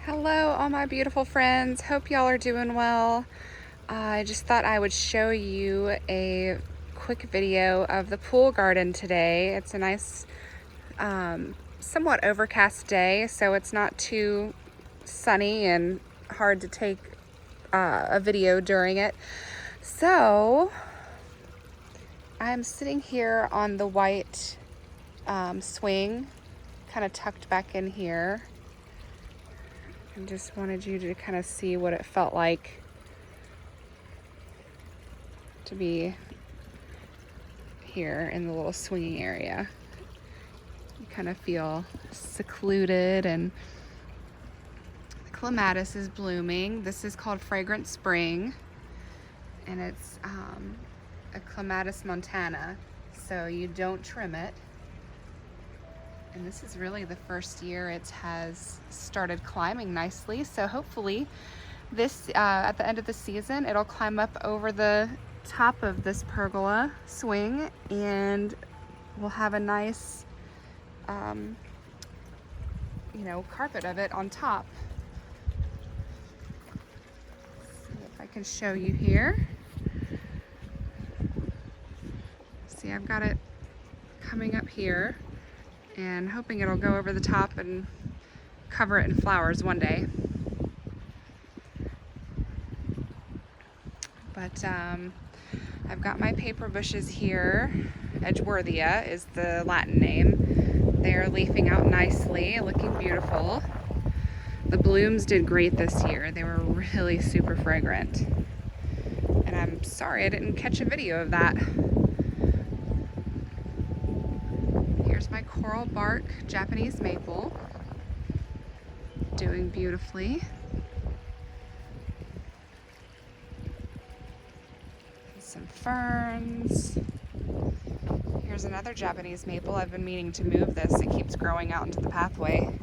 Hello, all my beautiful friends. Hope y'all are doing well. I just thought I would show you a quick video of the pool garden today. It's a nice, somewhat overcast day, so it's not too sunny and hard to take a video during it. So I'm sitting here on the white swing, kind of tucked back in here. And just wanted you to kind of see what it felt like to be here in the little swinging area. You kind of feel secluded, and the clematis is blooming. This is called Fragrant Spring, and it's a Clematis montana, so you don't trim it. And this is really the first year it has started climbing nicely. So hopefully this, at the end of the season, it'll climb up over the top of this pergola swing, and we'll have a nice, carpet of it on top. See if I can show you here. See, I've got it coming up here, and hoping it'll go over the top and cover it in flowers one day. But I've got my paper bushes here. Edgeworthia is the Latin name. They're leafing out nicely, looking beautiful. The blooms did great this year. They were really super fragrant. And I'm sorry I didn't catch a video of that. Here's my coral bark Japanese maple, doing beautifully. Some ferns. Here's another Japanese maple. I've been meaning to move this. It keeps growing out into the pathway.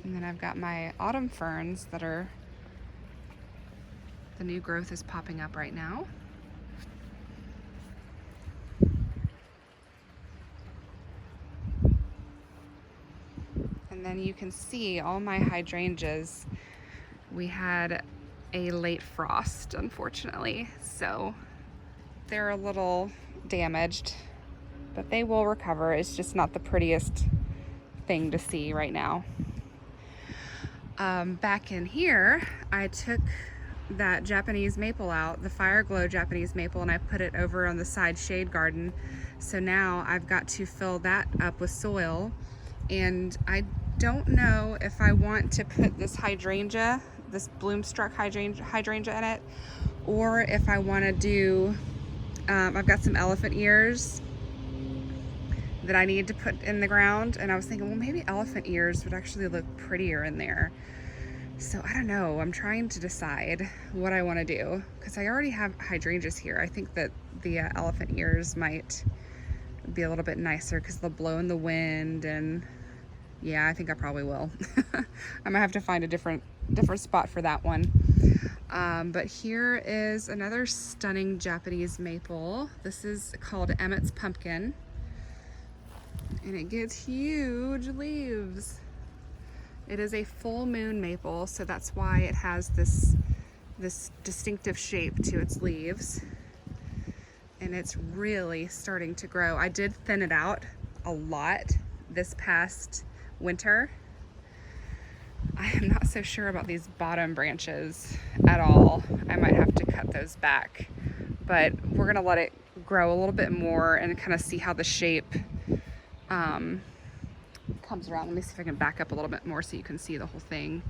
And then I've got my autumn ferns that are, the new growth is popping up right now. And then you can see all my hydrangeas. We had a late frost, unfortunately, so they're a little damaged, but they will recover. It's just not the prettiest thing to see right now. Back in here, I took that Japanese maple out, the Fire Glow Japanese maple, and I put it over on the side shade garden. So now I've got to fill that up with soil, and I don't know if I want to put this hydrangea, this bloom-struck hydrangea in it, or if I want to do, I've got some elephant ears that I need to put in the ground, and I was thinking, well, maybe elephant ears would actually look prettier in there. So I don't know, I'm trying to decide what I want to do, because I already have hydrangeas here. I think that the elephant ears might be a little bit nicer because they'll blow in the wind, and yeah, I think I probably will. I might have to find a different spot for that one. But here is another stunning Japanese maple. This is called Emmett's Pumpkin, and it gets huge leaves. It is a full moon maple, so that's why it has this distinctive shape to its leaves. And it's really starting to grow. I did thin it out a lot this past winter. I am not so sure about these bottom branches at all. I might have to cut those back, but we're gonna let it grow a little bit more and kind of see how the shape comes around. Let me see if I can back up a little bit more so you can see the whole thing.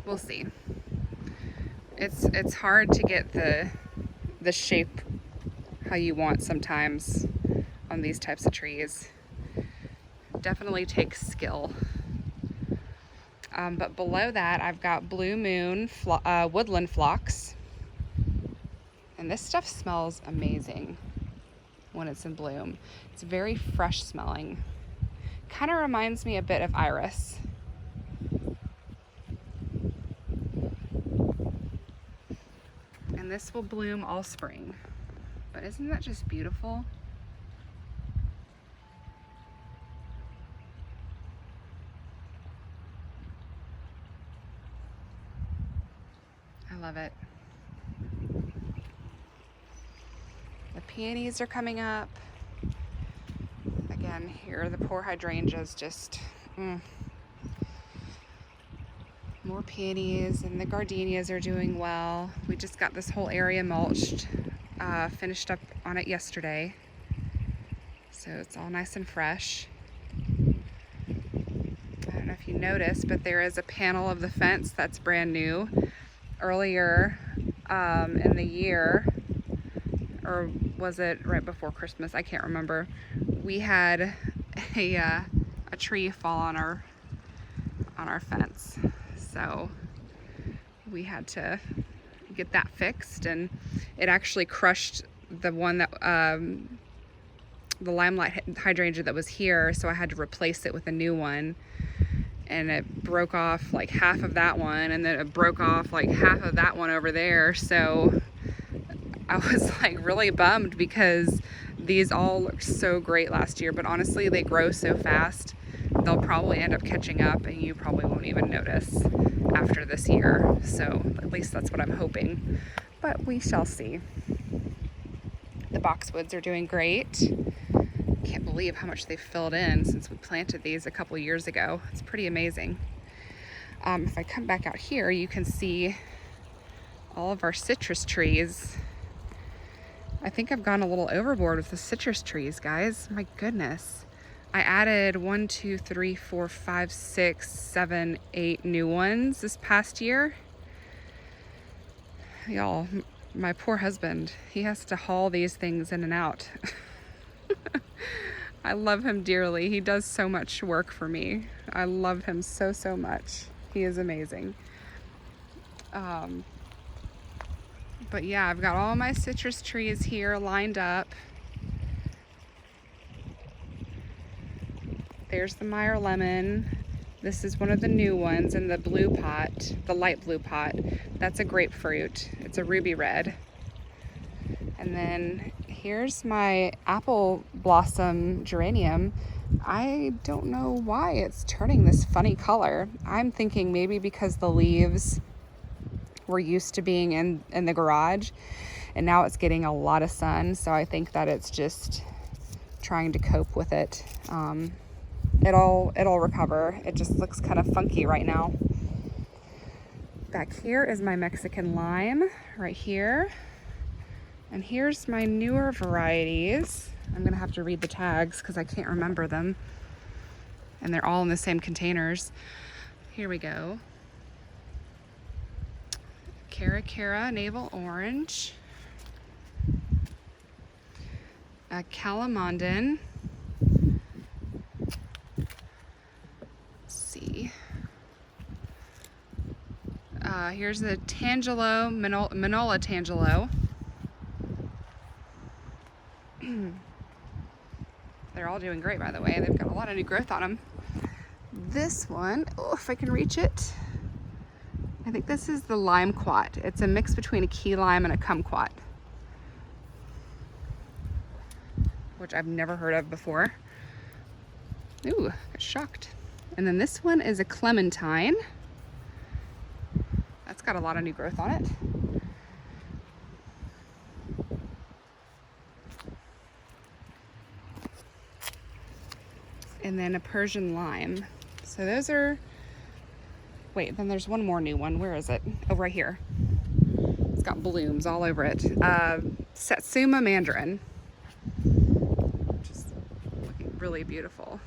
We'll see. It's hard to get the shape how you want sometimes on these types of trees. Definitely takes skill. But below that, I've got Blue Moon woodland phlox, and this stuff smells amazing when it's in bloom. It's very fresh smelling. Kind of reminds me a bit of iris. And this will bloom all spring. But isn't that just beautiful? love it. The peonies are coming up. Again, here the poor hydrangeas just, more peonies, and the gardenias are doing well. We just got this whole area mulched, finished up on it yesterday. So it's all nice and fresh. I don't know if you noticed, but there is a panel of the fence that's brand new. Earlier in the year, or was it right before Christmas? I can't remember. We had a tree fall on our fence, so we had to get that fixed, and it actually crushed the one that the limelight hydrangea that was here, so I had to replace it with a new one. And it broke off like half of that one, and then it broke off like half of that one over there. So I was like really bummed because these all looked so great last year, but honestly they grow so fast they'll probably end up catching up and you probably won't even notice after this year. So at least that's what I'm hoping, but we shall see. The boxwoods are doing great. Can't believe how much they've filled in since we planted these a couple years ago. It's pretty amazing. If I come back out here, you can see all of our citrus trees. I think I've gone a little overboard with the citrus trees, guys. My goodness. I added 1, 2, 3, 4, 5, 6, 7, 8 new ones this past year. Y'all, my poor husband, he has to haul these things in and out. I love him dearly. He does so much work for me. I love him so, so much. He is amazing. But yeah, I've got all my citrus trees here lined up. There's the Meyer lemon. This is one of the new ones in the blue pot, the light blue pot. That's a grapefruit. It's a ruby red. And then here's my apple blossom geranium. I don't know why it's turning this funny color. I'm thinking maybe because the leaves were used to being in the garage and now it's getting a lot of sun. So I think that it's just trying to cope with it. It'll recover. It just looks kind of funky right now. Back here is my Mexican lime right here. And here's my newer varieties. I'm gonna have to read the tags because I can't remember them. And they're all in the same containers. Here we go. Cara Cara Navel Orange. Calamondin. Let's see. Here's the Tangelo, Manola Tangelo. They're all doing great, by the way. They've got a lot of new growth on them. This one, oh, if I can reach it, I think this is the Lime-Quat. It's a mix between a key lime and a kumquat, which I've never heard of before. Ooh, I got shocked. And then this one is a Clementine. That's got a lot of new growth on it. And then a Persian lime. So those are, wait, then there's one more new one. Where is it? Oh, right here. It's got blooms all over it. Satsuma Mandarin, which is looking really beautiful.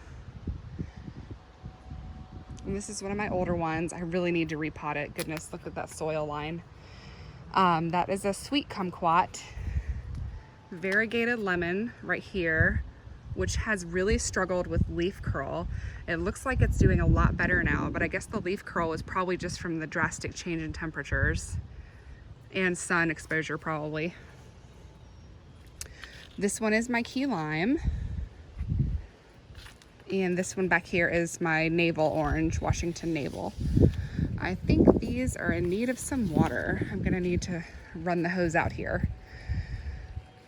And this is one of my older ones. I really need to repot it. Goodness, look at that soil line. That is a sweet kumquat. Variegated lemon right here, which has really struggled with leaf curl. It looks like it's doing a lot better now, but I guess the leaf curl is probably just from the drastic change in temperatures and sun exposure probably. This one is my key lime. And this one back here is my navel orange, Washington navel. I think these are in need of some water. I'm gonna need to run the hose out here.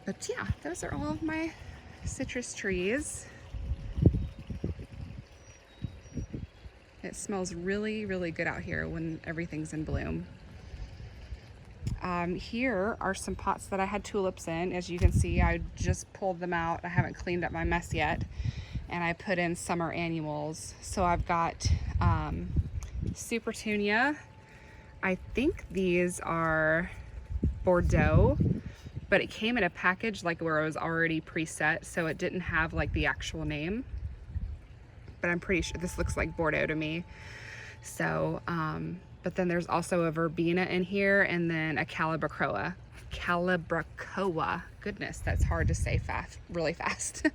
But yeah, those are all of my citrus trees. It smells really, really good out here when everything's in bloom. Here are some pots that I had tulips in. As you can see, I just pulled them out. I haven't cleaned up my mess yet. And I put in summer annuals. So I've got Supertunia. I think these are Bordeaux, but it came in a package like where it was already preset, so it didn't have like the actual name. But I'm pretty sure this looks like Bordeaux to me. So, but then there's also a Verbena in here, and then a Calibrachoa. Calibrachoa. Goodness, that's hard to say really fast.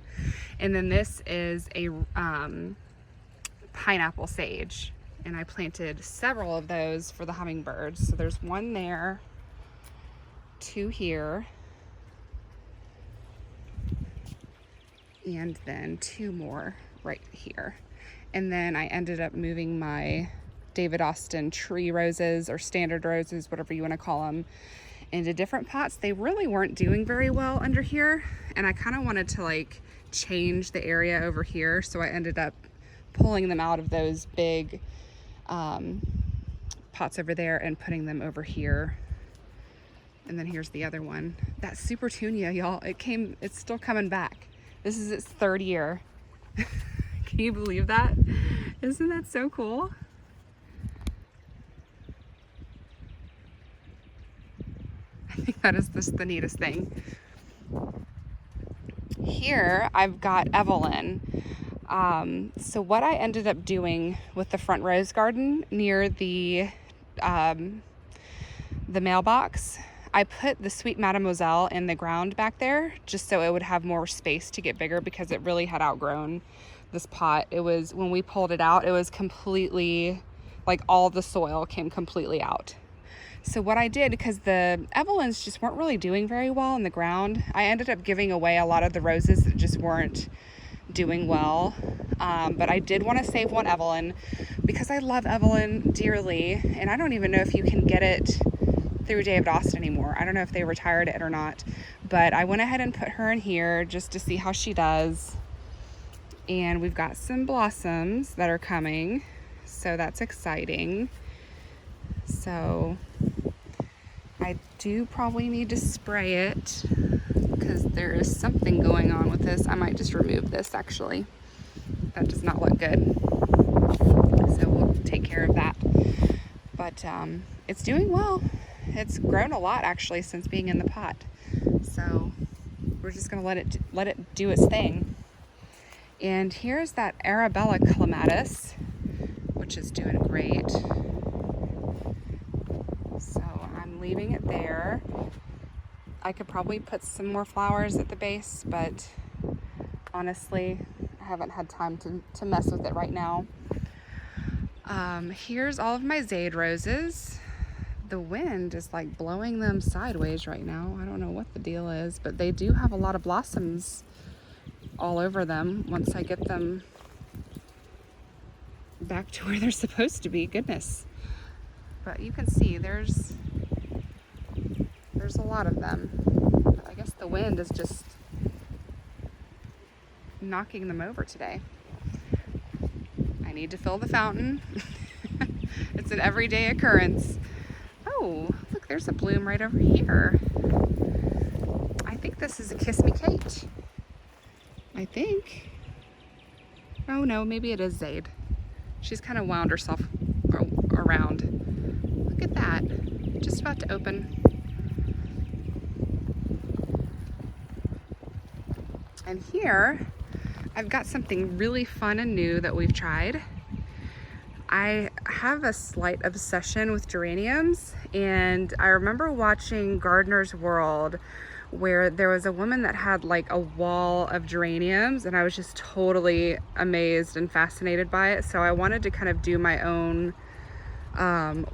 And then this is a pineapple sage. And I planted several of those for the hummingbirds. So there's one there, two here, and then two more right here. And then I ended up moving my David Austin tree roses, or standard roses, whatever you want to call them, into different pots. They really weren't doing very well under here, and I kind of wanted to like change the area over here, so I ended up pulling them out of those big pots over there and putting them over here. And then here's the other one. That Supertunia, y'all, it's still coming back. This is its third year. Can you believe that? Isn't that so cool? I think that is just the neatest thing. Here I've got Evelyn. So what I ended up doing with the front rose garden near the mailbox, I put the Sweet Mademoiselle in the ground back there just so it would have more space to get bigger, because it really had outgrown this pot. It was, when we pulled it out, it was completely, like all the soil came completely out. So what I did, because the Evelyns just weren't really doing very well in the ground, I ended up giving away a lot of the roses that just weren't doing well. But I did want to save one Evelyn because I love Evelyn dearly, and I don't even know if you can get it through David Austin anymore. I don't know if they retired it or not, but I went ahead and put her in here just to see how she does. And we've got some blossoms that are coming, so that's exciting. So I do probably need to spray it because there is something going on with this. I might just remove this actually. That does not look good. So we'll take care of that. But it's doing well. It's grown a lot actually since being in the pot. So we're just gonna let it do its thing. And here's that Arabella clematis, which is doing great. So I'm leaving it there. I could probably put some more flowers at the base, but honestly, I haven't had time to mess with it right now. Here's all of my Zade roses. The wind is like blowing them sideways right now. I don't know what the deal is, but they do have a lot of blossoms all over them once I get them back to where they're supposed to be. Goodness. But you can see there's a lot of them. But I guess the wind is just knocking them over today. I need to fill the fountain. It's an everyday occurrence. Oh, look, there's a bloom right over here. I think this is a Kiss Me Kate. I think. Oh no, maybe it is Zade. She's kind of wound herself around. Look at that. Just about to open. And here, I've got something really fun and new that we've tried. I have a slight obsession with geraniums, and I remember watching Gardener's World where there was a woman that had like a wall of geraniums, and I was just totally amazed and fascinated by it. So I wanted to kind of do my own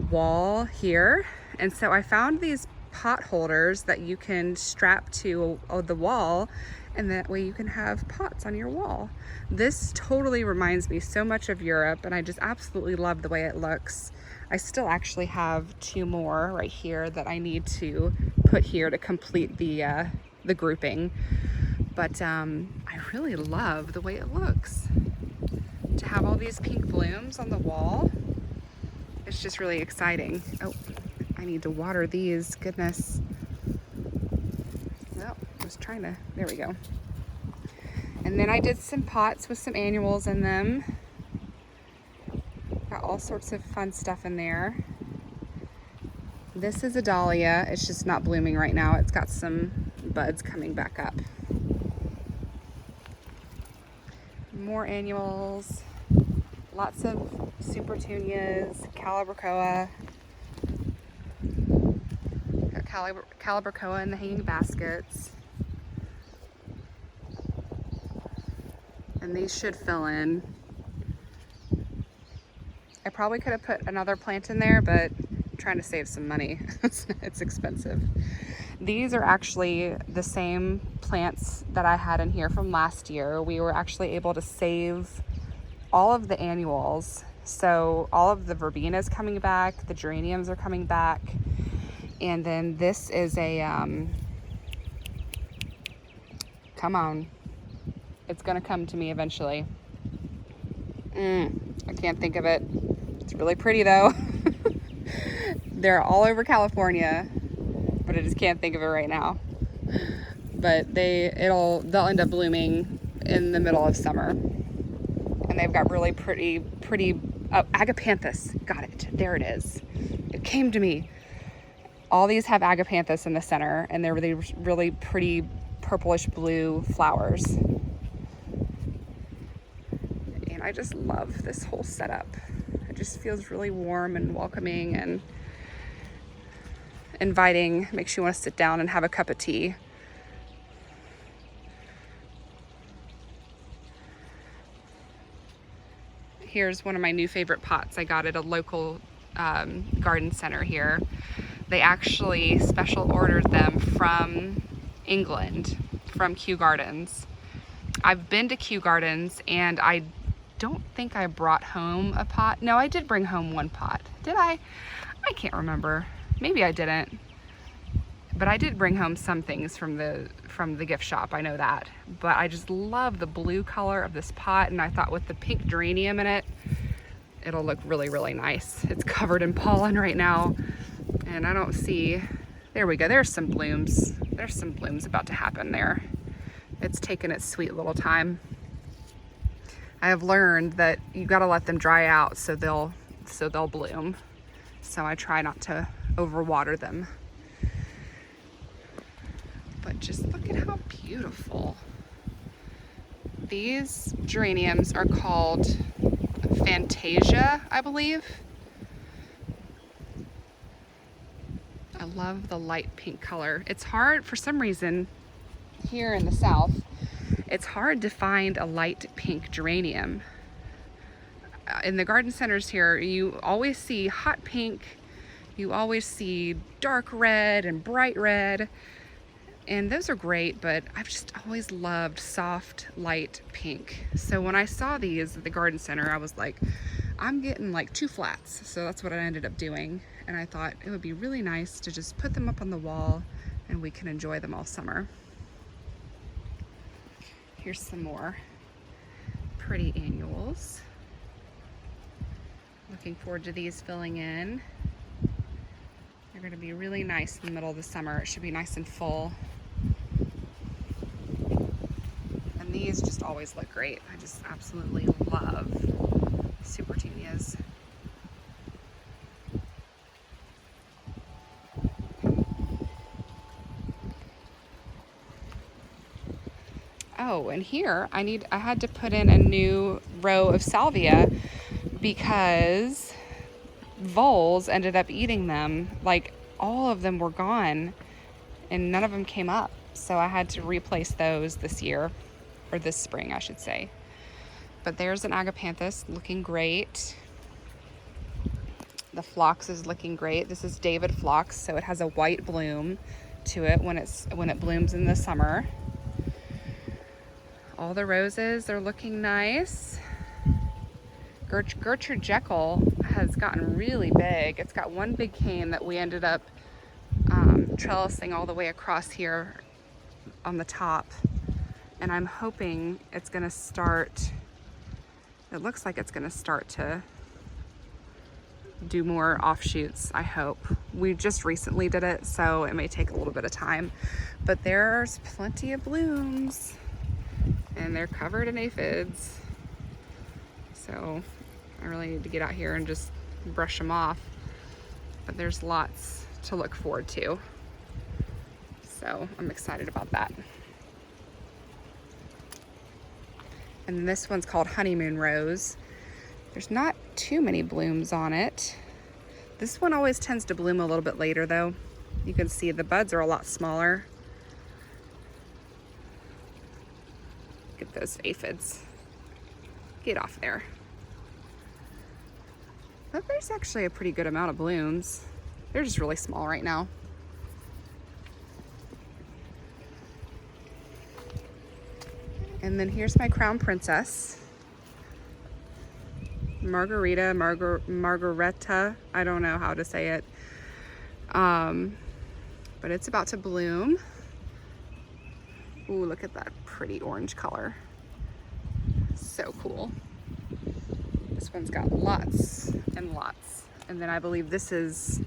wall here. And so I found these pot holders that you can strap to the wall, and that way you can have pots on your wall. This totally reminds me so much of Europe, and I just absolutely love the way it looks. I still actually have two more right here that I need to put here to complete the grouping. But I really love the way it looks. To have all these pink blooms on the wall, it's just really exciting. Oh, I need to water these. Goodness. Well, I was trying to, there we go. And then I did some pots with some annuals in them. Got all sorts of fun stuff in there. This is a dahlia. It's just not blooming right now. It's got some buds coming back up. More annuals. Lots of super petunias, calibrachoa. Got calibrachoa in the hanging baskets. And these should fill in. I probably could have put another plant in there, but I'm trying to save some money. It's expensive. These are actually the same plants that I had in here from last year. We were actually able to save all of the annuals. So all of the verbenas coming back, the geraniums are coming back. And then this is a, come on. It's gonna come to me eventually. I can't think of it. It's really pretty though. They're all over California, but I just can't think of it right now. But they'll end up blooming in the middle of summer. And they've got really pretty, agapanthus. Got it. There it is. It came to me. All these have agapanthus in the center, and they're really pretty purplish blue flowers. And I just love this whole setup. It just feels really warm and welcoming and inviting. Makes you want to sit down and have a cup of tea. Here's one of my new favorite pots I got at a local garden center here. They actually special ordered them from England, from Kew Gardens. I've been to Kew Gardens and I don't think I brought home a pot. No, I did bring home one pot. Did I? I can't remember. Maybe I didn't. But I did bring home some things from the gift shop, I know that. But I just love the blue color of this pot, and I thought with the pink geranium in it, it'll look really, really nice. It's covered in pollen right now, and I don't see, there we go, there's some blooms. There's some blooms about to happen there. It's taken its sweet little time. I have learned that you gotta let them dry out so they'll bloom. So I try not to overwater them. But just look at how beautiful. These geraniums are called Fantasia, I believe. I love the light pink color. It's hard, for some reason, here in the South, it's hard to find a light pink geranium. In the garden centers here, you always see hot pink, you always see dark red and bright red, and those are great, but I've just always loved soft, light pink. So when I saw these at the garden center, I was like, I'm getting like 2 flats. So that's what I ended up doing. And I thought it would be really nice to just put them up on the wall and we can enjoy them all summer. Here's some more pretty annuals. Looking forward to these filling in. They're going to be really nice in the middle of the summer. It should be nice and full. And these just always look great. I just absolutely love super petunias. Oh, and here I had to put in a new row of salvia because voles ended up eating them. Like all of them were gone and none of them came up. So I had to replace those this year, or this spring, I should say. But there's an agapanthus looking great. The phlox is looking great. This is David phlox, so it has a white bloom to it when it blooms in the summer. All the roses are looking nice. Gertrude Jekyll has gotten really big. It's got one big cane that we ended up trellising all the way across here on the top. And I'm hoping it's gonna start, it looks like it's gonna start to do more offshoots, I hope. We just recently did it, so it may take a little bit of time, but there's plenty of blooms and they're covered in aphids. So I really need to get out here and just brush them off, but there's lots to look forward to. So I'm excited about that. And this one's called Honeymoon Rose. There's not too many blooms on it. This one always tends to bloom a little bit later though. You can see the buds are a lot smaller. Get those aphids. Get off there. But there's actually a pretty good amount of blooms. They're just really small right now. And then here's my crown princess. Margareta, I don't know how to say it. But it's about to bloom. Ooh, look at that pretty orange color. So cool. This one's got lots and lots. And then I believe this is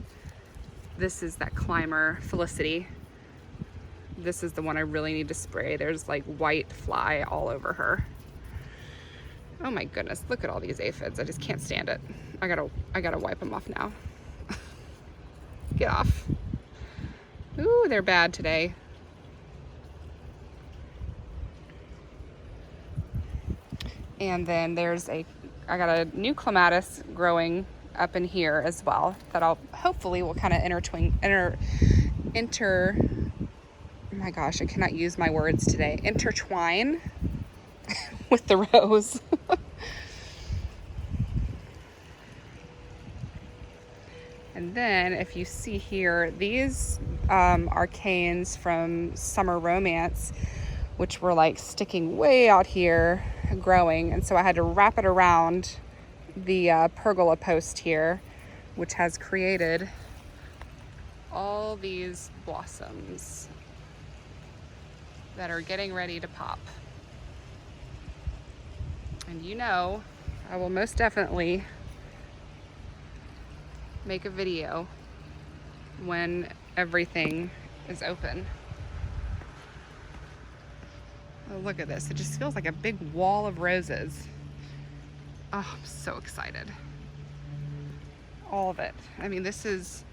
that climber, Felicity. This is the one I really need to spray. There's like white fly all over her. Oh my goodness, look at all these aphids. I just can't stand it. I gotta wipe them off now. Get off. Ooh, they're bad today. And then I got a new clematis growing up in here as well that I'll hopefully will kind of oh my gosh, I cannot use my words today. Intertwine with the rose. And then if you see here, these are canes from Summer Romance, which were like sticking way out here growing. And so I had to wrap it around the pergola post here, which has created all these blossoms that are getting ready to pop. And you know, I will most definitely make a video when everything is open. Oh, look at this. It just feels like a big wall of roses. Oh, I'm so excited. All of it. I mean, this is,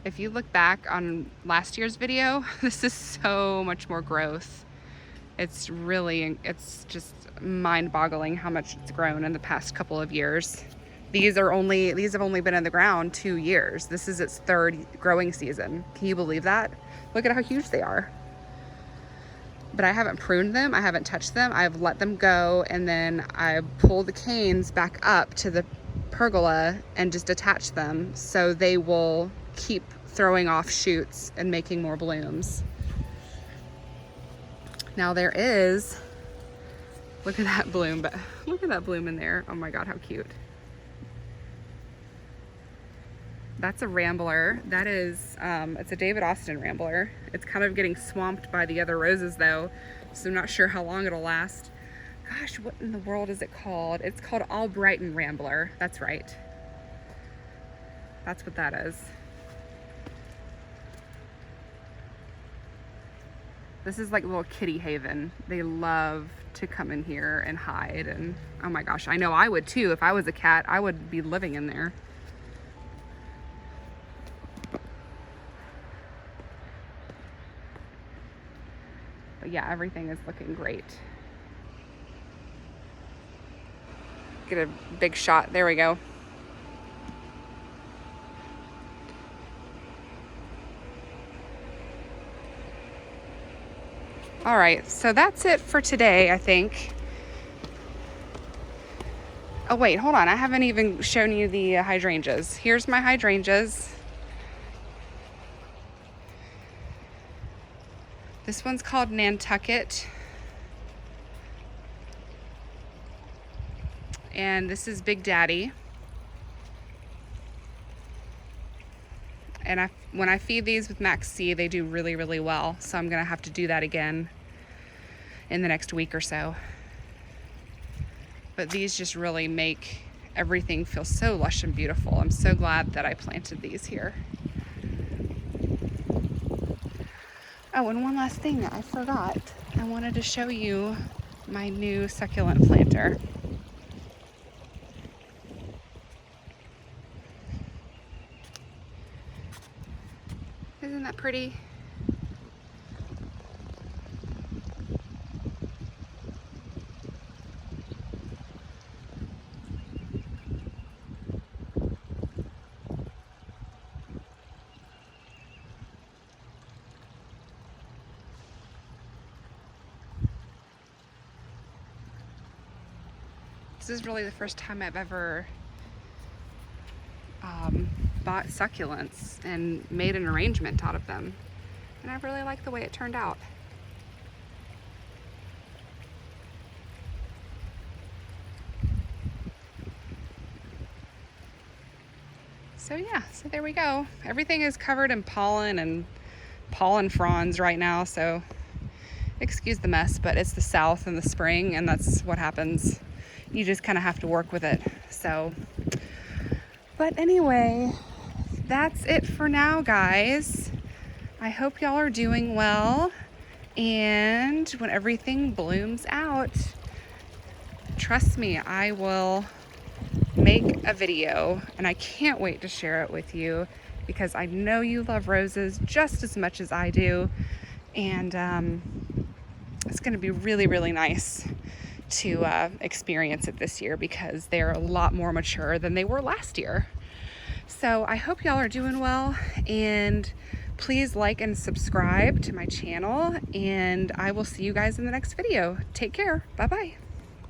if you look back on last year's video, this is so much more growth. It's just mind-boggling how much it's grown in the past couple of years. These have only been in the ground 2 years. This is its third growing season. Can you believe that? Look at how huge they are. But I haven't pruned them. I haven't touched them. I've let them go, and then I pull the canes back up to the pergola and just attach them so they will keep throwing off shoots and making more blooms. Now there is, look at that bloom, but look at that bloom in there. Oh my God, how cute. That's a rambler. That is, it's a David Austin rambler. It's kind of getting swamped by the other roses though, so I'm not sure how long it'll last. Gosh, what in the world is it called? It's called Albrighton Rambler. That's right. That's what that is. This is like a little kitty haven. They love to come in here and hide, and oh my gosh, I know I would too. If I was a cat, I would be living in there. But yeah, everything is looking great. Get a big shot. There we go. All right, so that's it for today, I think. Oh wait, hold on. I haven't even shown you the hydrangeas. Here's my hydrangeas. This one's called Nantucket. And this is Big Daddy. And when I feed these with Max C, they do really, really well. So I'm gonna have to do that again in the next week or so. But these just really make everything feels so lush and beautiful. I'm so glad that I planted these here. Oh, and one last thing I forgot. I wanted to show you my new succulent planter. Isn't that pretty? This is really the first time I've ever bought succulents and made an arrangement out of them. And I really like the way it turned out. So yeah, so there we go. Everything is covered in pollen and pollen fronds right now, so excuse the mess, but it's the South in the spring and that's what happens. You just kind of have to work with it. So, but anyway, that's it for now, guys. I hope y'all are doing well, and when everything blooms out, trust me, I will make a video, and I can't wait to share it with you because I know you love roses just as much as I do, and it's going to be really, really nice to experience it this year because they're a lot more mature than they were last year. So I hope y'all are doing well, and please like and subscribe to my channel, and I will see you guys in the next video. Take care. Bye-bye.